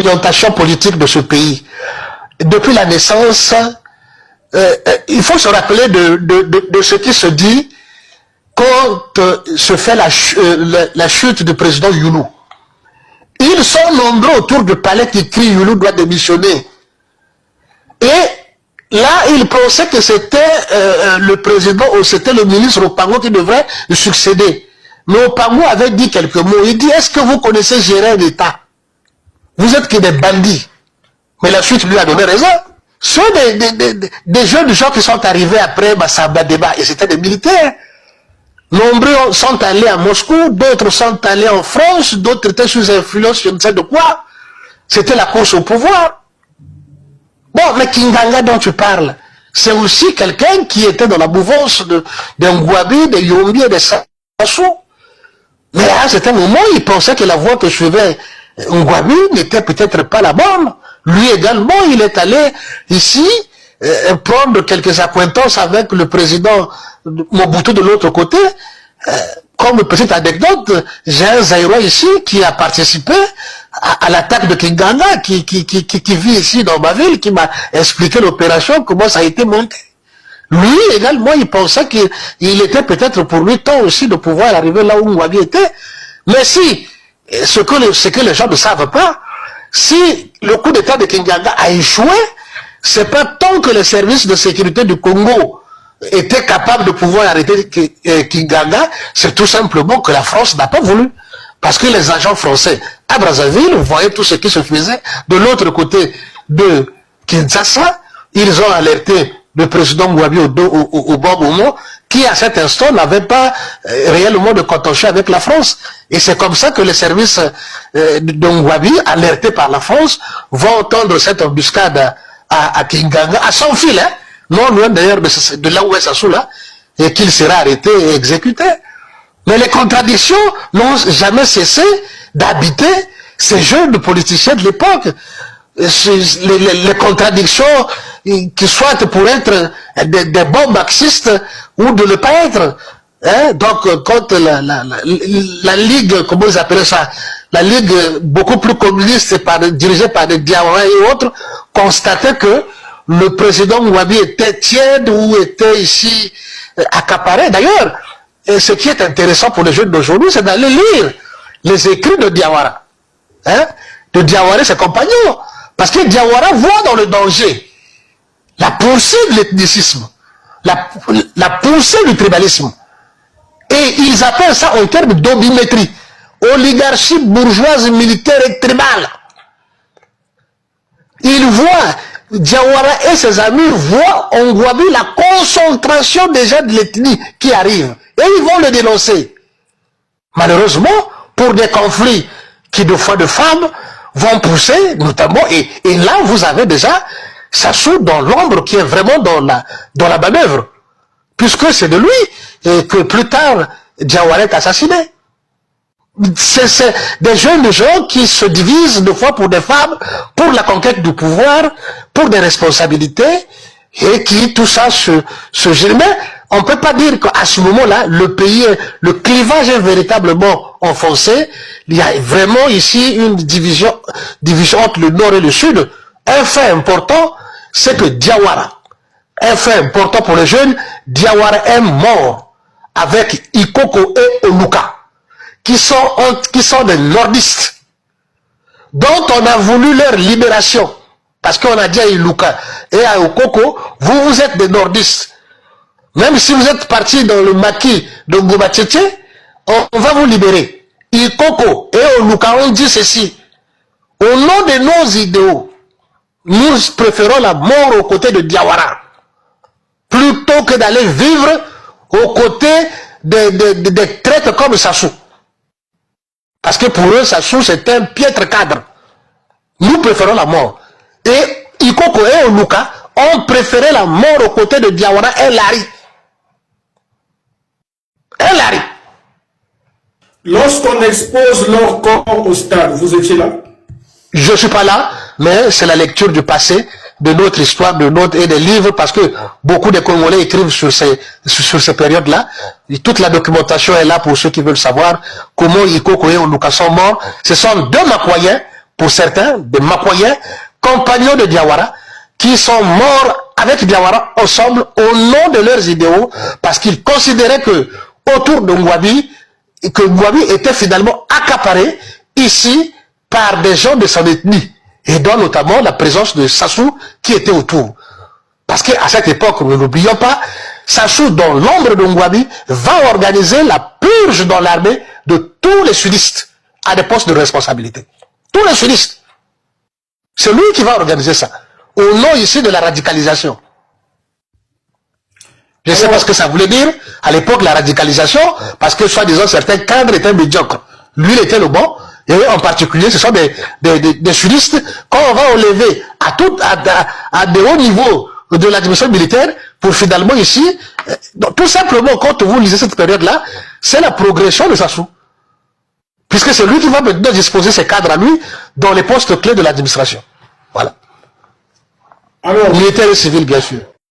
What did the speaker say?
l'orientation politique de ce pays. Depuis la naissance, il faut se rappeler de ce qui se dit quand se fait la chute du président Youlou. Ils sont nombreux autour du palais qui crient Youlou doit démissionner. Et là, ils pensaient que c'était le président ou c'était le ministre Opango qui devrait lui succéder. Mais Opango avait dit quelques mots. Il dit, est-ce que vous connaissez gérer l'État? Vous êtes que des bandits. Mais la suite lui a donné raison. Ce sont des jeunes gens qui sont arrivés après Massamba Débat, et c'était des militaires. Nombreux sont allés à Moscou, d'autres sont allés en France, d'autres étaient sous influence, je ne sais de quoi. C'était la course au pouvoir. Bon, mais Kinganga dont tu parles, c'est aussi quelqu'un qui était dans la mouvance de Ngouabi, de Yombi et de Sassou. Mais à un certain moment, il pensait que la voie que suivait Ngouabi n'était peut-être pas la bonne. Lui également, il est allé ici prendre quelques acquaintances avec le président Mobutu de l'autre côté. Comme petite anecdote, j'ai un Zaïrois ici qui a participé à l'attaque de Kinganga, qui vit ici dans ma ville, qui m'a expliqué l'opération, comment ça a été monté. Lui également, il pensait qu'il était peut-être pour lui temps aussi de pouvoir arriver là où Ngouabi était. Mais si, ce que les gens ne savent pas, si le coup d'État de Kinganga a échoué, c'est pas tant que les services de sécurité du Congo étaient capables de pouvoir arrêter Kinganga, c'est tout simplement que la France n'a pas voulu. Parce que les agents français à Brazzaville voyaient tout ce qui se faisait de l'autre côté de Kinshasa. Ils ont alerté le président Ngouabi au bon moment, qui à cet instant n'avait pas réellement de contentieux avec la France. Et c'est comme ça que les services de Ngouabi, alertés par la France, vont entendre cette embuscade à Kinganga, à son fil, hein, non loin d'ailleurs de là où est Sassou là, et qu'il sera arrêté et exécuté. Mais les contradictions n'ont jamais cessé d'habiter ces jeunes politiciens de l'époque. Les contradictions qui soient pour être des bons marxistes ou de ne pas être. Hein? Donc, quand la Ligue, comment ils appellent ça, la Ligue beaucoup plus communiste dirigée par des Diawara et autres, constatait que le président Ngouabi était tiède ou était ici accaparé. D'ailleurs, ce qui est intéressant pour les jeunes d'aujourd'hui, c'est d'aller lire les écrits de Diawara. Hein? De Diawara et ses compagnons. Parce que Diawara voit dans le danger la poussée de l'ethnicisme, la poussée du tribalisme. Et ils appellent ça en termes d'obimétrie. Oligarchie bourgeoise, militaire et tribale. Ils voient, Diawara et ses amis voient en Ngouabi la concentration déjà de l'ethnie qui arrive. Et ils vont le dénoncer. Malheureusement, pour des conflits qui, de fois de femmes, vont pousser, notamment, et là, vous avez déjà Sassou dans l'ombre qui est vraiment dans la manœuvre. Puisque c'est de lui que plus tard, Diawara est assassiné. C'est des jeunes gens qui se divisent de fois pour des femmes, pour la conquête du pouvoir, pour des responsabilités, et qui tout ça se gère. Mais on ne peut pas dire qu'à ce moment-là, le pays, le clivage est véritablement enfoncé. Il y a vraiment ici une division entre le nord et le sud. Un fait important, c'est que Diawara, un fait important pour les jeunes, Diawara est mort avec Ikoko et Oluka, qui sont des nordistes, dont on a voulu leur libération. Parce qu'on a dit à Iluka et à Okoko, vous êtes des nordistes. Même si vous êtes partis dans le maquis de Ngouba-Tchétché, on va vous libérer. Ikoko et Oluka ont dit ceci. Au nom de nos idéaux, nous préférons la mort aux côtés de Diawara, plutôt que d'aller vivre aux côtés des traîtres comme Sassou. Parce que pour eux, Sassou, c'est un piètre cadre. Nous préférons la mort. Et Ikoko et Oluka ont préféré la mort aux côtés de Diawara et Larry. Et Larry. Lorsqu'on expose leur corps au stade, vous étiez là? Je ne suis pas là, mais c'est la lecture du passé, de notre histoire, et des livres, parce que beaucoup de Congolais écrivent sur ces périodes-là. Toute la documentation est là pour ceux qui veulent savoir comment Ikoko et Oluka sont morts. Ce sont deux Makoyens pour certains, des Makoyens, compagnons de Diawara, qui sont morts avec Diawara ensemble au nom de leurs idéaux, parce qu'ils considéraient que autour de Ngouabi, que Ngouabi était finalement accaparé ici par des gens de son ethnie, et dont notamment la présence de Sassou qui était autour. Parce qu'à cette époque, nous n'oublions pas, Sassou, dans l'ombre de Ngouabi, va organiser la purge dans l'armée de tous les sudistes à des postes de responsabilité. Tous les sudistes. C'est lui qui va organiser ça, au nom ici de la radicalisation. Je ne sais pas ce que ça voulait dire, à l'époque, la radicalisation, parce que soi-disant certains cadres étaient médiocres. Lui, il était le bon, et en particulier, ce sont des sudistes, quand on va enlever à des hauts niveaux de l'administration militaire, pour finalement ici, donc, tout simplement, quand vous lisez cette période-là, c'est la progression de Sassou. Puisque c'est lui qui va maintenant disposer ses cadres à lui dans les postes clés de l'administration. Voilà. Alors, militaire et civil, bien sûr.